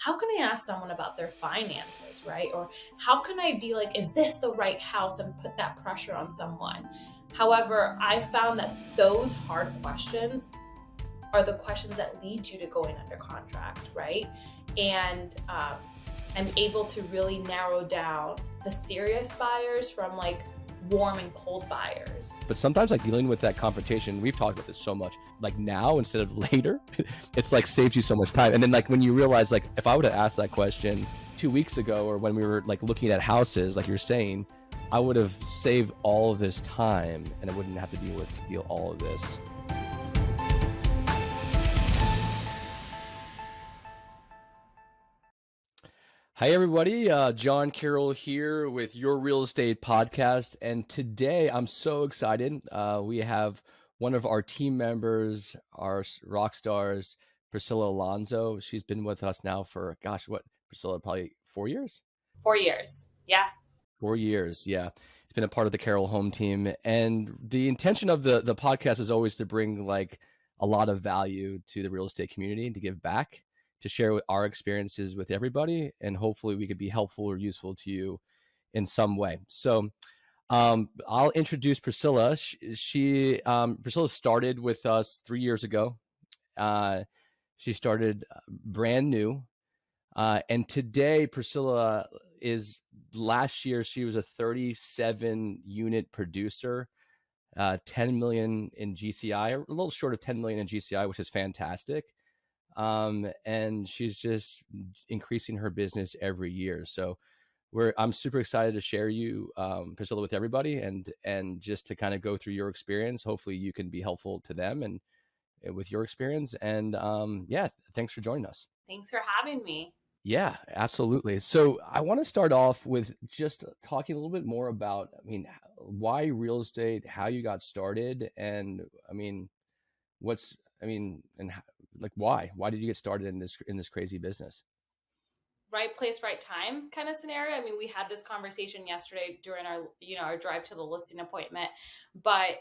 how can I ask someone about their finances, right? Or how can I be like, is this the right house, and put that pressure on someone? However, I found that those hard questions are the questions that lead you to going under contract, right? And I'm able to really narrow down the serious buyers from like warm and cold buyers. But sometimes like dealing with that confrontation, we've talked about this so much, like now instead of later, it's like saves you so much time. And then like when you realize like if I would have asked that question 2 weeks ago, or when we were like looking at houses, like you're saying, I would have saved all of this time and I wouldn't have to deal all of this. Hi, everybody. John Carroll here with Your Real Estate Podcast. And today I'm so excited. We have one of our team members, our rock stars, Priscila Alonso. She's been with us now for, Priscilla, probably 4 years? 4 years. Yeah. 4 years. Yeah. It's been a part of the Carroll home team. And the intention of the podcast is always to bring like a lot of value to the real estate community and to give back, to share our experiences with everybody, and hopefully we could be helpful or useful to you in some way. So I'll introduce Priscilla. Priscilla started with us 3 years ago. She started brand new. And today, Priscilla last year, she was a 37 unit producer, 10 million in GCI, a little short of 10 million in GCI, which is fantastic. And she's just increasing her business every year. So I'm super excited to share you, Priscilla, with everybody, and just to kind of go through your experience. Hopefully you can be helpful to them and with your experience. And thanks for joining us. Thanks for having me. Yeah, absolutely. So I want to start off with just talking a little bit more about, why real estate, how you got started, and why did you get started in this crazy business? Right place, right time kind of scenario. We had this conversation yesterday during our drive to the listing appointment, but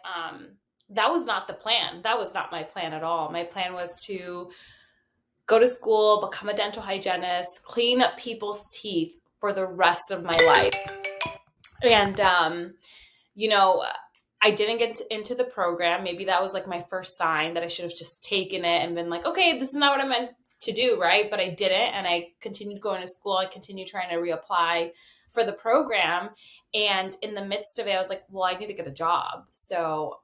that was not the plan. That was not my plan at all. My plan was to go to school, become a dental hygienist, clean up people's teeth for the rest of my life. And I didn't get into the program. Maybe that was like my first sign that I should have just taken it and been like, okay, this is not what I meant to do, right? But I didn't, and I continued going to school. I continued trying to reapply for the program. And in the midst of it, I was like, well, I need to get a job. So,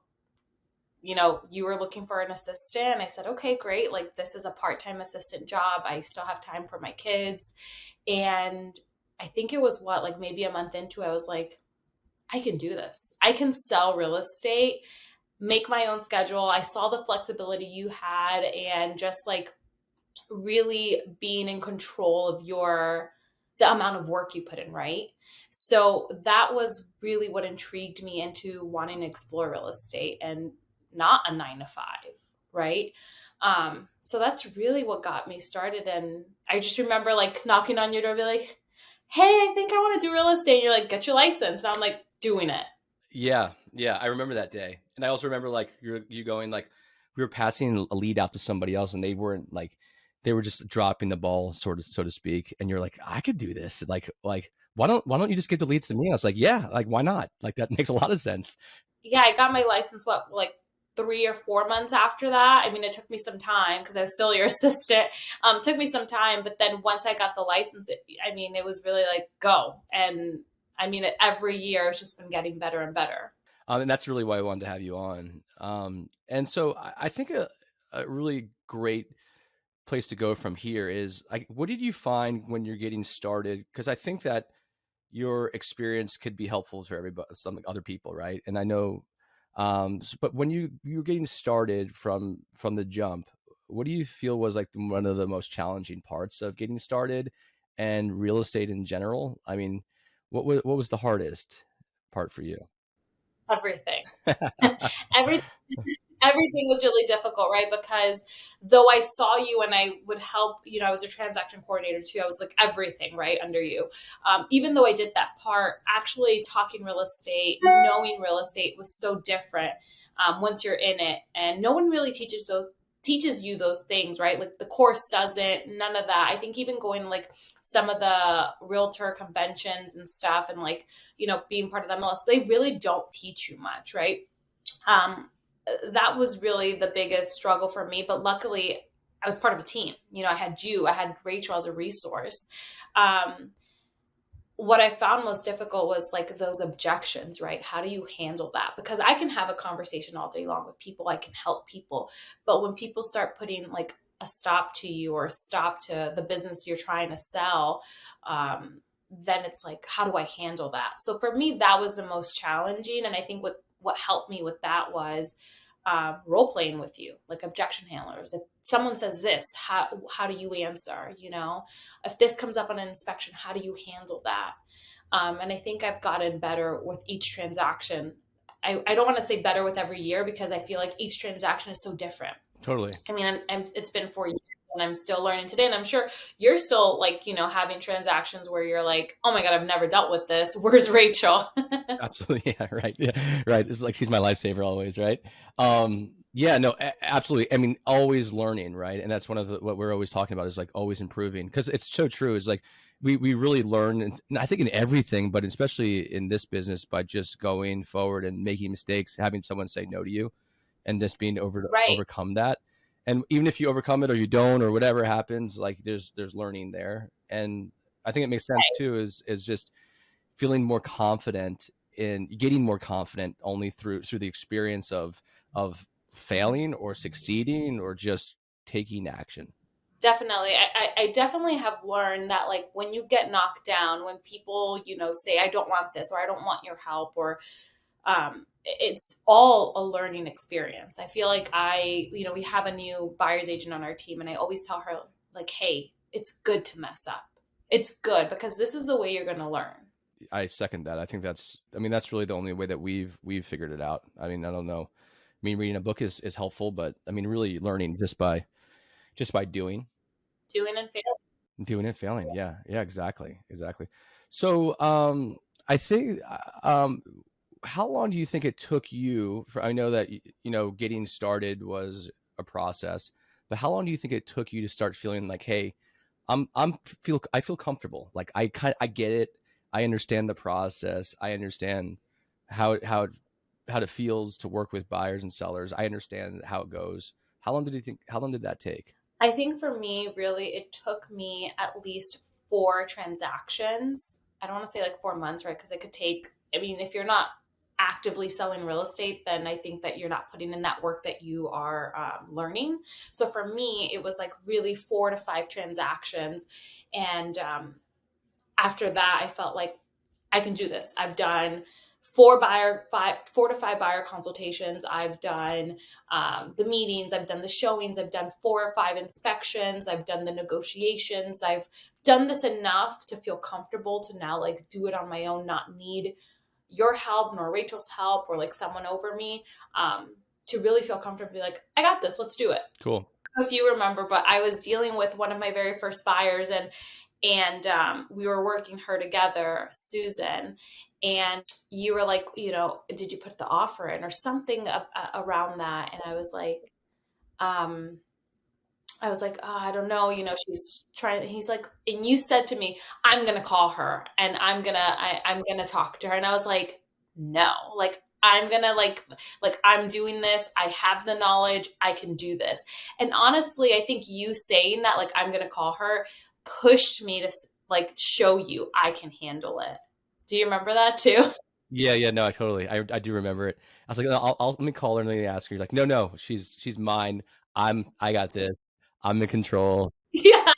you were looking for an assistant. I said, okay, great. Like, this is a part-time assistant job. I still have time for my kids. And I think it was maybe a month into it, I was like, I can do this. I can sell real estate, make my own schedule. I saw the flexibility you had, and just like really being in control of the amount of work you put in, right? So that was really what intrigued me into wanting to explore real estate and not a 9-to-5, right? So that's really what got me started. And I just remember like knocking on your door, be like, hey, I think I want to do real estate. And you're like, get your license. And I'm like, doing it. Yeah. I remember that day. And I also remember like you going like, we were passing a lead out to somebody else, and they were just dropping the ball, so to speak. And you're like, I could do this. Like, why don't you just give the leads to me? I was like, yeah, like, why not? Like, that makes a lot of sense. Yeah. I got my license, 3 or 4 months after that. It took me some time because I was still your assistant. Took me some time, but then once I got the license, it was really like, go. And every year it's just been getting better and better. And that's really why I wanted to have you on. And so I think a really great place to go from here is, what did you find when you're getting started? Because I think that your experience could be helpful for everybody, some other people, right? And I know, but when you're getting started from the jump, what do you feel was like one of the most challenging parts of getting started and real estate in general? What was the hardest part for you? Everything. Everything was really difficult, right? Because though I saw you and I would help, I was a transaction coordinator too. I was like everything right under you. Even though I did that part, actually talking real estate, knowing real estate was so different once you're in it. And no one really teaches teaches you those things, right? Like the course doesn't, none of that. I think even going like some of the realtor conventions and stuff and like, being part of the MLS, they really don't teach you much, right? Um, that was really the biggest struggle for me. But luckily, I was part of a team. I had you, I had Rachel as a resource. Um, what I found most difficult was like those objections, right? How do you handle that? Because I can have a conversation all day long with people, I can help people. But when people start putting like a stop to you or a stop to the business you're trying to sell, then it's like, how do I handle that? So for me, that was the most challenging. And I think what helped me with that was role playing with you, like objection handlers. If someone says this, how do you answer? If this comes up on an inspection, how do you handle that? And I think I've gotten better with each transaction. I don't want to say better with every year because I feel like each transaction is so different. Totally. I mean, it's been 4 years and I'm still learning today. And I'm sure you're still like, having transactions where you're like, oh my God, I've never dealt with this. Where's Rachel? Absolutely. Yeah. Right. Yeah. Right. It's like she's my lifesaver always. Right. Yeah. No. Absolutely. I mean, always learning. Right. And that's one of what we're always talking about is like always improving, because it's so true. Is like we really learn, and I think in everything, but especially in this business, by just going forward and making mistakes, having someone say no to you, and just being over to Right. overcome that. And even if you overcome it or you don't or whatever happens, like there's learning there. And I think it makes sense too, is just feeling more confident in getting more confident only through the experience of failing or succeeding or just taking action. Definitely. I definitely have learned that like when you get knocked down, when people, say, I don't want this or I don't want your help, or it's all a learning experience. I feel like we have a new buyer's agent on our team and I always tell her like, hey, it's good to mess up. It's good because this is the way you're going to learn. I second that. I mean, that's really the only way that we've figured it out. I mean, I don't know. I mean, reading a book is helpful, but I mean, really learning just by Doing and failing. doing it, failing. Yeah. Yeah, exactly. Exactly. So, I think, how long do you think it took you for, I know that, getting started was a process, but how long do you think it took you to start feeling like, hey, I feel comfortable. Like I get it. I understand the process. I understand how it feels to work with buyers and sellers. I understand how it goes. How long did that take? I think for me, really, it took me at least 4 transactions. I don't want to say like 4 months, right? Because it could take, I mean, if you're not actively selling real estate, then I think that you're not putting in that work that you are learning. So for me, it was like really 4 to 5 transactions. And after that, I felt like I can do this. I've done 4 to 5 buyer consultations. I've done the meetings. I've done the showings. I've done 4 or 5 inspections. I've done the negotiations. I've done this enough to feel comfortable to now like do it on my own, not need your help nor Rachel's help or like someone over me, to really feel comfortable. Be like, I got this. Let's do it. Cool. If you remember, but I was dealing with one of my very first buyers, and we were working her together, Susan, and you were like, did you put the offer in or something around that? And um, I was like, oh, I don't know, she's trying. He's like, and you said to me, I'm gonna call her and I'm gonna talk to her. And I was like, no, like I'm gonna like I'm doing this. I have the knowledge. I can do this. And honestly, I think you saying that, like I'm gonna call her, pushed me to like show you I can handle it. Do you remember that too? Yeah, yeah, no, I do remember it. I was like, let me call her and let me ask her. You're like, no, no, she's mine. I got this. I'm in control. Yeah.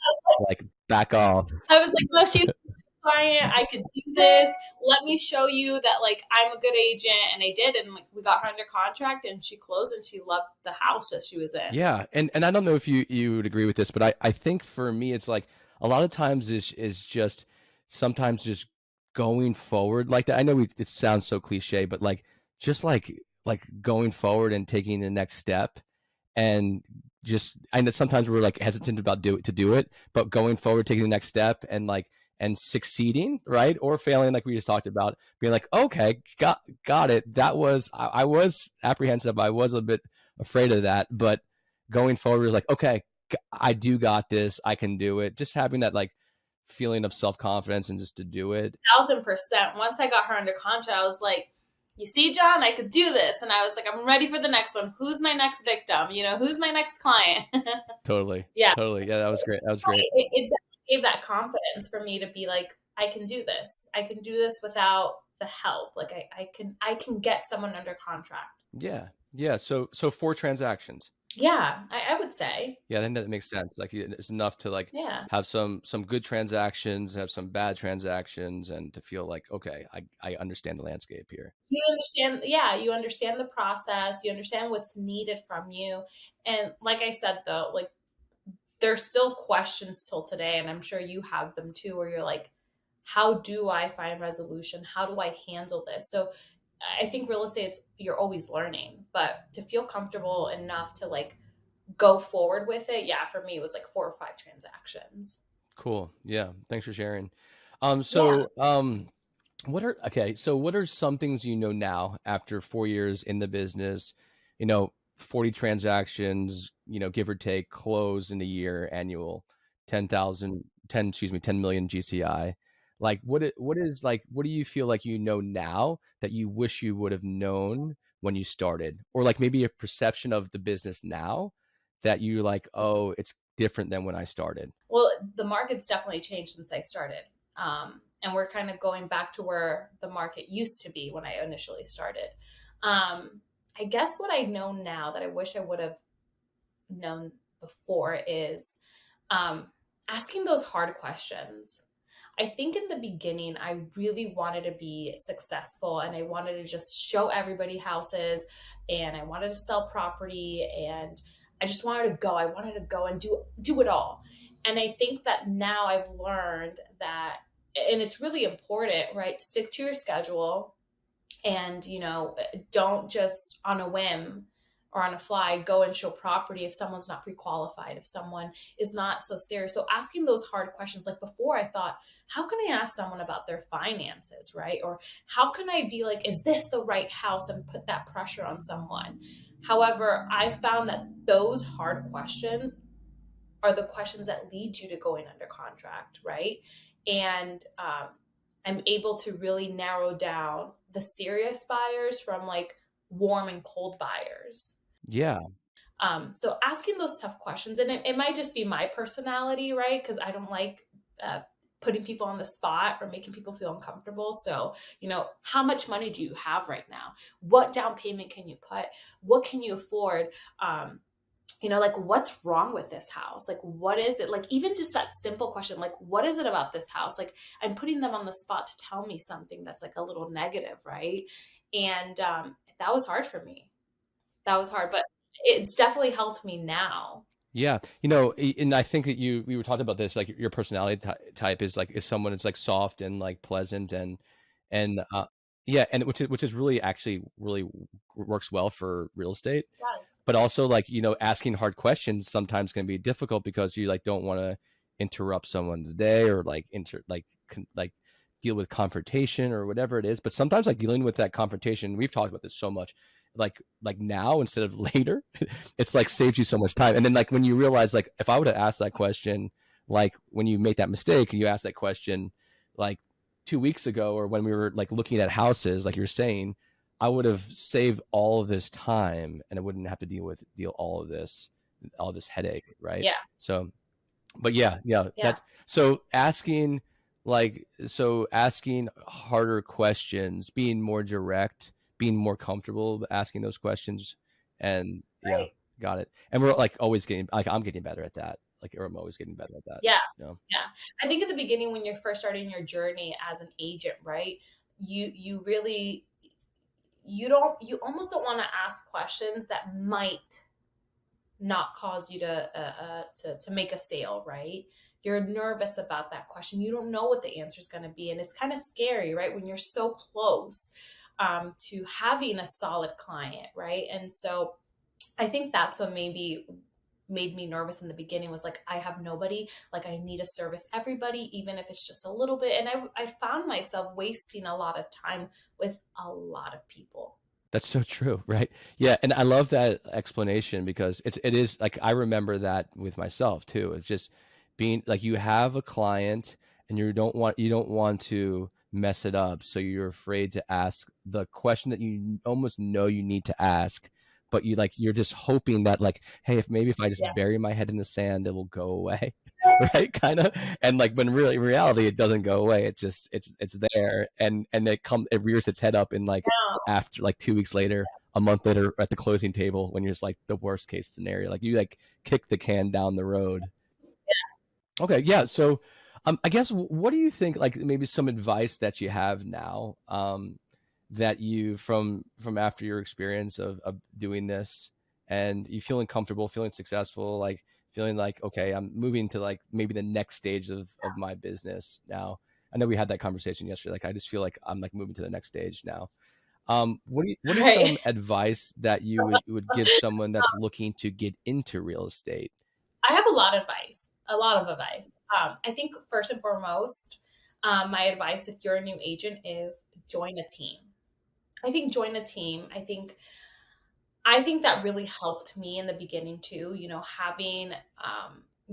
Like, back off. I was like, no, she's a client. I could do this. Let me show you that like I'm a good agent. And I did. And like we got her under contract and she closed and she loved the house that she was in. Yeah, and I don't know if you would agree with this, but I think for me it's like a lot of times is just sometimes just going forward like that. I know it sounds so cliche, but like just like going forward and taking the next step, and just I know sometimes we're like hesitant about do it, but going forward, taking the next step and succeeding, right? Or failing, like we just talked about, being like, okay, got it. That was I was apprehensive. I was a bit afraid of that, but going forward, like, okay, I do got this. I can do it. Just having that like feeling of self confidence and just to do it. 1,000%. Once I got her under contract, I was like, you see, John, I could do this. And I was like, I'm ready for the next one. Who's my next victim? Who's my next client? Totally. Yeah. Totally. Yeah, that was great. That was great. It definitely gave that confidence for me to be like, I can do this. I can do this without the help. Like I can get someone under contract. Yeah. Yeah. So 4 transactions. Yeah, I would say. Yeah, I think that makes sense. Like it's enough to like Yeah. have some good transactions, have some bad transactions, and to feel like, okay, I understand the landscape here. You understand, yeah, you understand the process, you understand what's needed from you. And like I said though, like there's still questions till today, and I'm sure you have them too, where you're like, how do I find resolution? How do I handle this? So I think real estate, you're always learning, but to feel comfortable enough to like go forward with it, yeah, for me it was like 4 or 5 transactions. Cool. Yeah. Thanks for sharing. Yeah. What are some things you know now after 4 years in the business, 40 transactions, give or take, close in a year, annual, 10,000, 10, excuse me, 10 million GCI. Like what do you feel like now that you wish you would have known when you started? Or like maybe a perception of the business now that you like, oh, it's different than when I started. Well, the market's definitely changed since I started. And we're kind of going back to where the market used to be when I initially started. I guess what I know now that I wish I would have known before is um, asking those hard questions. I think in the beginning, I really wanted to be successful and I wanted to just show everybody houses and I wanted to sell property and I just wanted to go. I wanted to go and do it all. And I think that now I've learned that, and it's really important, right? Stick to your schedule and don't just on a whim or on a fly go and show property if someone's not pre-qualified, if someone is not so serious. So asking those hard questions, like before I thought, how can I ask someone about their finances, right? Or how can I be like, is this the right house, and put that pressure on someone. However, I found that those hard questions are the questions that lead you to going under contract, right? And I'm able to really narrow down the serious buyers from like warm and cold buyers. Yeah. So asking those tough questions, and it might just be my personality, right? Because I don't like uh, putting people on the spot or making people feel uncomfortable. So, how much money do you have right now? What down payment can you put? What can you afford? Like what's wrong with this house? Like what is it? Like even just that simple question, like what is it about this house? Like I'm putting them on the spot to tell me something that's like a little negative, right? And that was hard for me. That was hard, but it's definitely helped me now. Yeah, and I think that we were talking about this, like your personality type is someone that's like soft and like pleasant and yeah, and which is really actually really works well for real estate. Yes. But also like, asking hard questions sometimes can be difficult because you like don't want to interrupt someone's day or like like deal with confrontation or whatever it is. But sometimes like dealing with that confrontation, we've talked about this so much, like now instead of later, it's like saves you so much time. And then like when you realize like if I would have asked that question, like when you make that mistake and you ask that question like 2 weeks ago or when we were like looking at houses, like you're saying, I would have saved all of this time and I wouldn't have to deal all this headache, right? Yeah. So, but yeah, Yeah. that's so asking harder questions, being more direct, being more comfortable asking those questions, and yeah, Right. got it. And we're like always getting like I'm getting better at that, like or I'm always getting better at that. Yeah. You know? Yeah. I think in the beginning when you're first starting your journey as an agent, right? You really you almost don't want to ask questions that might not cause you to make a sale, right? You're nervous about that question. You don't know what the answer is going to be, and it's kind of scary, right? When you're so close to having a solid client, right? And so I think that's what maybe made me nervous in the beginning was like I have nobody, like I need to service everybody even if it's just a little bit, and I found myself wasting a lot of time with a lot of people. That's so true, right? Yeah, and I love that explanation because it is like I remember that with myself too. It's just being like you have a client and you don't want to mess it up, so you're afraid to ask the question that you almost know you need to ask, but you're just hoping that like, hey, if maybe if I just Yeah. bury my head in the sand, it will go away. Right, kind of. And like when really in reality it doesn't go away. It's there, and it rears its head up in like after like 2 weeks later, a month later at the closing table when you're just like the worst case scenario. Like you like kick the can down the road. Okay, yeah. So I guess what do you think like maybe some advice that you have now that you from after your experience of doing this and you feeling comfortable, feeling successful, like feeling like okay, I'm moving to like maybe the next stage of my business now. I know we had that conversation yesterday. Like I just feel like I'm like moving to the next stage now. What is Right. some advice that you would give someone that's looking to get into real estate? I have a lot of advice. I think first and foremost, my advice if you're a new agent is join a team. I think join a team. I think that really helped me in the beginning too, having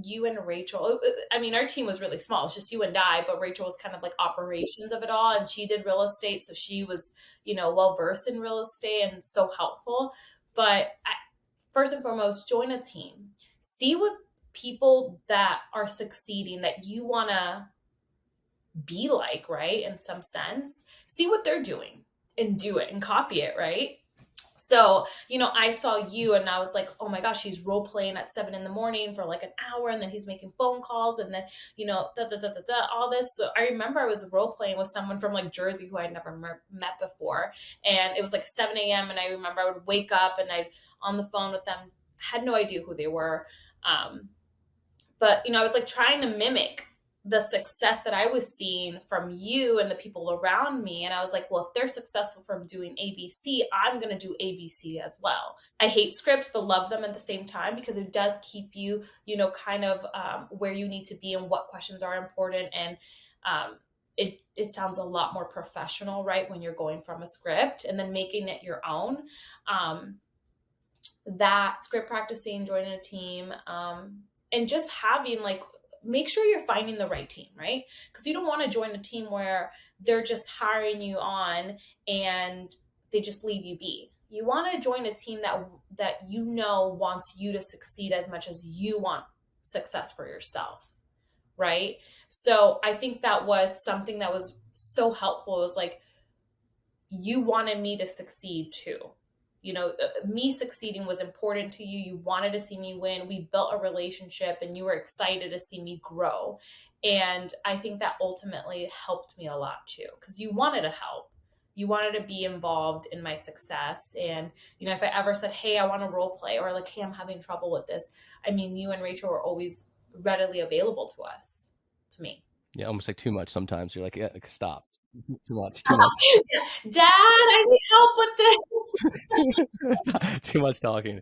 you and Rachel. I mean, our team was really small. It's just you and I, but Rachel was kind of like operations of it all and she did real estate, so she was, well versed in real estate and so helpful. But first and foremost, join a team. See what people that are succeeding that you want to be like, right? In some sense, see what they're doing and do it and copy it, right? So, I saw you and I was like, oh my gosh, he's role playing at 7 in the morning for like an hour and then he's making phone calls and then, all this. So I remember I was role playing with someone from like Jersey who I'd never met before. And it was like 7 a.m. And I remember I would wake up and I'd on the phone with them, had no idea who they were. Um, but I was like trying to mimic the success that I was seeing from you and the people around me. And I was like, well, if they're successful from doing ABC, I'm going to do ABC as well. I hate scripts, but love them at the same time because it does keep you, kind of where you need to be and what questions are important. And it sounds a lot more professional, right? When you're going from a script and then making it your own. That script practicing, joining a team, and just having like make sure you're finding the right team, right? Because you don't want to join a team where they're just hiring you on and they just leave you be. You want to join a team that wants you to succeed as much as you want success for yourself, right? So I think that was something that was so helpful. It was like you wanted me to succeed too. Me succeeding was important to you. You wanted to see me win. We built a relationship and you were excited to see me grow. And I think that ultimately helped me a lot too, because you wanted to help. You wanted to be involved in my success. And, if I ever said, hey, I want to role play or like, hey, I'm having trouble with this. I mean, you and Rachel were always readily available to me. Yeah, almost like too much sometimes. You're like, yeah, like, stop. Too much, too much. Dad, I need help with this. Too much talking.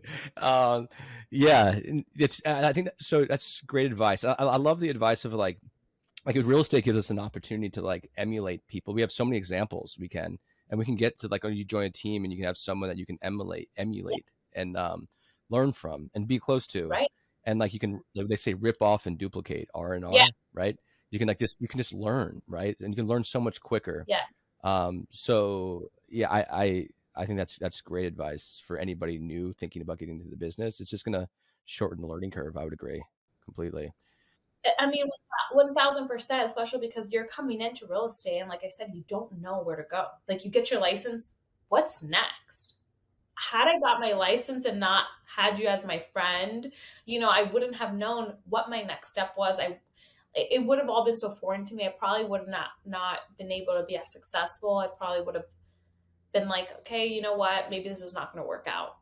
Yeah, it's. I think that, so. That's great advice. I love the advice of like real estate gives us an opportunity to like emulate people. We have so many examples and we can get to like when you join a team and you can have someone that you can emulate and learn from and be close to, Right? and like you can like they say rip off and duplicate Yeah. R&R, right? You can just learn, right? And you can learn so much quicker. Yes. So yeah, I think that's great advice for anybody new thinking about getting into the business. It's just gonna shorten the learning curve. I would agree completely. I mean, 1000%, especially because you're coming into real estate. And like I said, you don't know where to go. Like you get your license. What's next? Had I got my license and not had you as my friend, I wouldn't have known what my next step was. It would have all been so foreign to me. I probably would have not been able to be as successful. I probably would have been like, okay, you know what? Maybe this is not going to work out,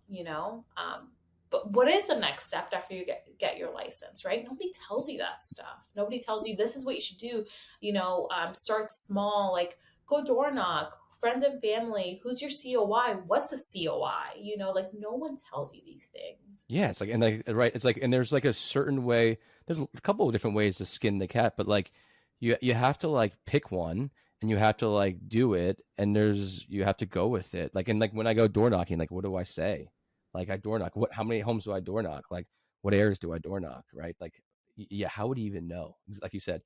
But what is the next step after you get your license, right? Nobody tells you that stuff. Nobody tells you this is what you should do. Start small, like go door knock, friends and family. Who's your COI? What's a COI? Like no one tells you these things. Yeah, it's like and like right, it's like and there's like a certain way. There's a couple of different ways to skin the cat, but like you have to like pick one and you have to like do it, and you have to go with it. Like, and like when I go door knocking, like what do I say? Like I door knock. How many homes do I door knock? Like what areas do I door knock? Right? Like yeah, how would you even know? Like you said,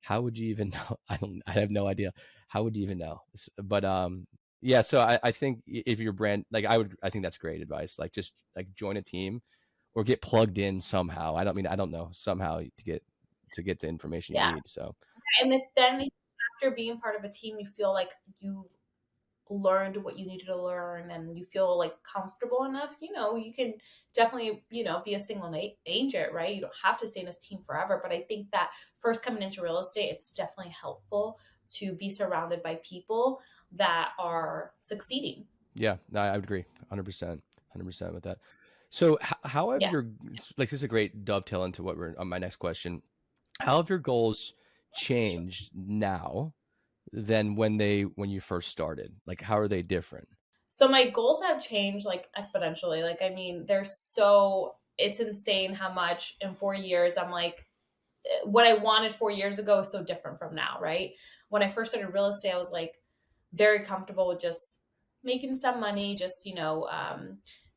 how would you even know? I have no idea. How would you even know? But yeah, so I think if your brand, like I think that's great advice. Like just like join a team or get plugged in somehow. I don't know, somehow to get the information you Yeah. need. So And if then after being part of a team, you feel like you learned what you needed to learn and you feel like comfortable enough, you can definitely, be a single agent, right? You don't have to stay in this team forever. But I think that first coming into real estate, it's definitely helpful to be surrounded by people that are succeeding. yeah, no, I would agree 100%, 100% with that. So how have Yeah. your, like, this is a great dovetail into what we're on my next question. How have your goals changed now than when you first started? Like, how are they different? So my goals have changed like exponentially. Like, I mean, it's insane how much in 4 years I'm like, what I wanted 4 years ago is so different from now, right? When I first started real estate, I was like very comfortable with just making some money, just,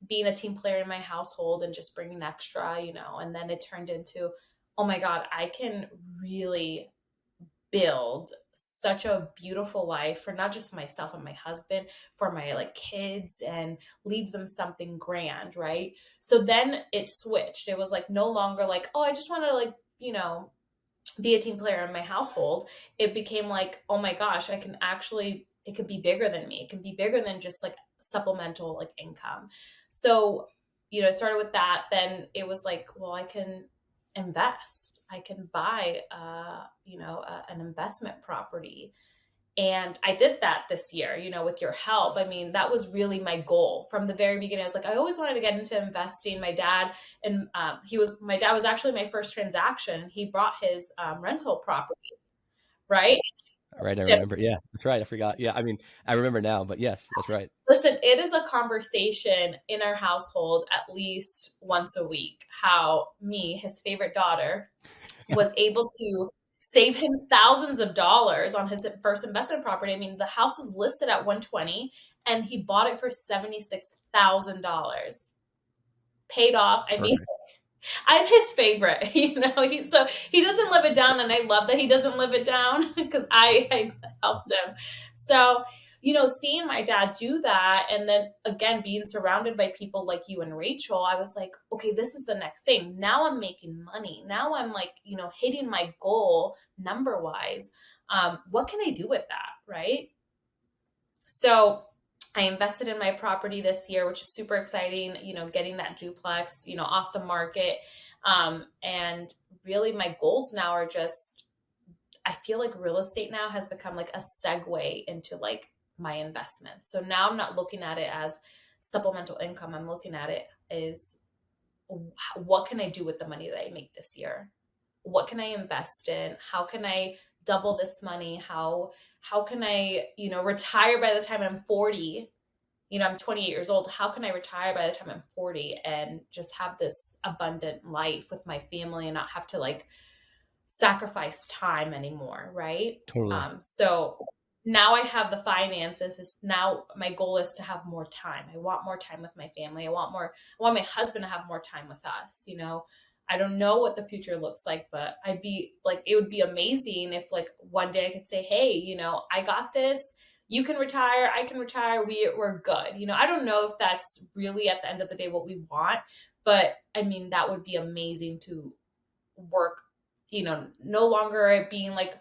being a team player in my household and just bringing extra, and then it turned into, oh my God, I can really build such a beautiful life for not just myself and my husband, for my like kids, and leave them something grand, right? So then it switched. It was like no longer like, oh, I just want to like, be a team player in my household. It became like, oh my gosh, it could be bigger than me. It can be bigger than just like supplemental like income. So, it started with that. Then it was like, well, I can invest. I can buy, an investment property. And I did that this year, with your help. I mean, that was really my goal from the very beginning. I was like, I always wanted to get into investing. My dad was actually my first transaction. He brought his rental property, right? Right, I remember. Yeah, that's right. I forgot. Yeah, I mean, I remember now, but yes, that's right. Listen, it is a conversation in our household at least once a week how me, his favorite daughter, was able to save him thousands of dollars on his first investment property. I mean, the house was listed at 120 and he bought it for $76,000. Paid off. I mean, Perfect. I'm his favorite. He doesn't live it down, and I love that he doesn't live it down because I helped him. So, seeing my dad do that, and then again being surrounded by people like you and Rachel, I was like, okay, this is the next thing. Now I'm making money. Now I'm like, hitting my goal number wise. What can I do with that, right? So I invested in my property this year, which is super exciting, getting that duplex, off the market. And really my goals now are just, I feel like real estate now has become like a segue into like my investments. So now I'm not looking at it as supplemental income. I'm looking at it as what can I do with the money that I make this year? What can I invest in? How can I double this money? How can I, retire by the time I'm 40? I'm 28 years old. How can I retire by the time I'm 40 and just have this abundant life with my family and not have to like sacrifice time anymore, right? Totally. So now I have the finances. Now my goal is to have more time. I want more time with my family. I want my husband to have more time with us. I don't know what the future looks like, but it would be amazing if like one day I could say, hey, I got this. You can retire. I can retire. We're good. I don't know if that's really at the end of the day what we want, but I mean, that would be amazing to work, no longer it being like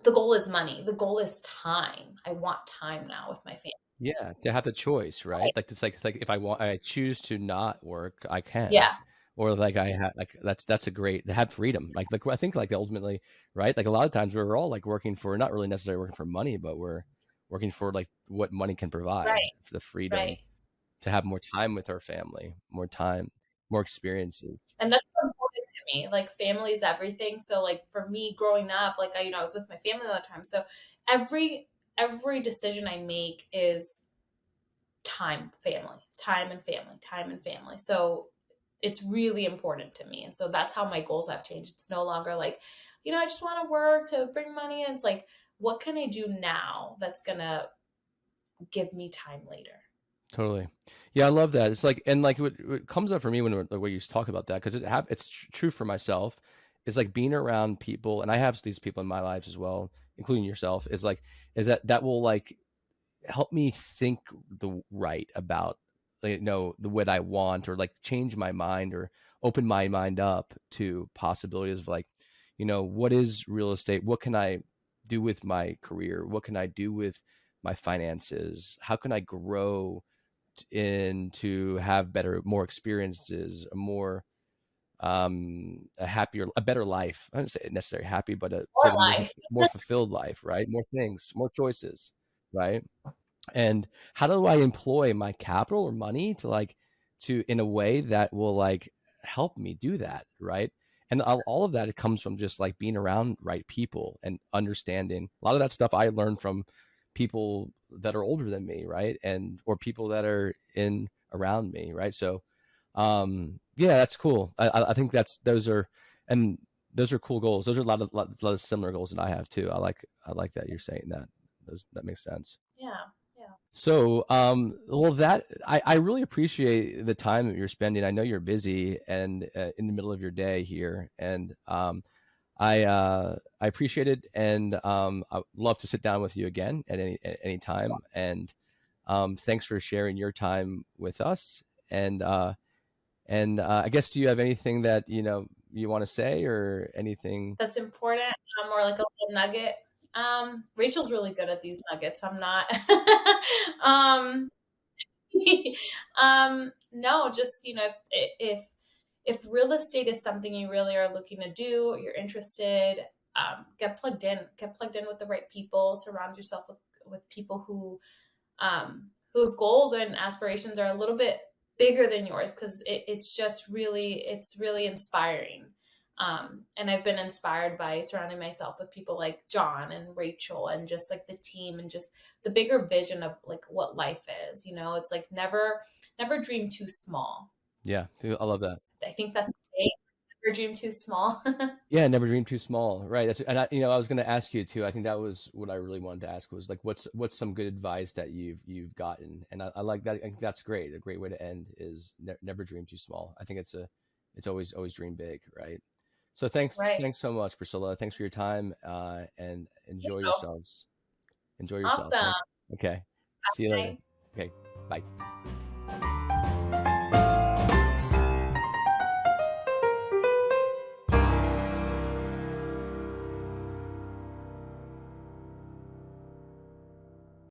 the goal is money. The goal is time. I want time now with my family. Yeah, to have the choice, right? Like it's like if I choose to not work, I can. Yeah, Or like I have like that's a great to have freedom. Like I think like ultimately, right? Like a lot of times we're all like working for not really necessarily working for money, but we're working for like what money can provide, right, for the freedom right. to have more time with our family, more time, more experiences. And that's so important to me. Like family is everything. So like for me growing up, like I was with my family all the time. So every decision I make is time, family, time and family, time and family. So it's really important to me. And so that's how my goals have changed. It's no longer like, I just want to work to bring money in. It's like, what can I do now that's going to give me time later? Totally. Yeah, I love that. It's like, and like what comes up for me when the way you talk about that, because it's true for myself. Is like being around people, and I have these people in my lives as well, including yourself. Is like, is that will like help me think the right about, like, the what I want, or like change my mind, or open my mind up to possibilities of like, what is real estate? What can I do with my career? What can I do with my finances? How can I grow in to have better, more experiences, a more a happier, a better life. I don't say necessarily happy, but to Or have a more life. more fulfilled life, right? More things, more choices, right? And how do I employ my capital or money to like, to in a way that will like help me do that, right? And all of that, it comes from just like being around right people and understanding a lot of that stuff. I learned from people that are older than me, right? And or people that are in around me, right? So yeah, that's cool. I think those are, and those are cool goals. Those are a lot of similar goals that I have too. I like that you're saying that. That makes sense. Yeah. Yeah. So, well, that I really appreciate the time that you're spending. I know you're busy and in the middle of your day here, and I appreciate it, and I'd love to sit down with you again at any time. And thanks for sharing your time with us. And I guess, do you have anything that you want to say, or anything? That's important. Or like a little nugget. Rachel's really good at these nuggets. I'm not. um, no, just if real estate is something you really are looking to do, you're interested, get plugged in. Get plugged in with the right people. Surround yourself with people whose goals and aspirations are a little bit bigger than yours, because it's really inspiring. And I've been inspired by surrounding myself with people like John and Rachel, and just like the team, and just the bigger vision of like what life is. It's like never dream too small. Yeah, I love that. I think that's the saying, never dream too small. Yeah, never dream too small. Right. And I was going to ask you too. I think that was what I really wanted to ask, was like, what's some good advice that you've gotten? And I like that. I think that's great. A great way to end is never dream too small. I think it's always dream big. Right. So Right. thanks so much, Priscilla. Thanks for your time. And enjoy So yourselves. Enjoy yourself. awesome. Thanks. Okay. See you later. Bye. Okay. Bye.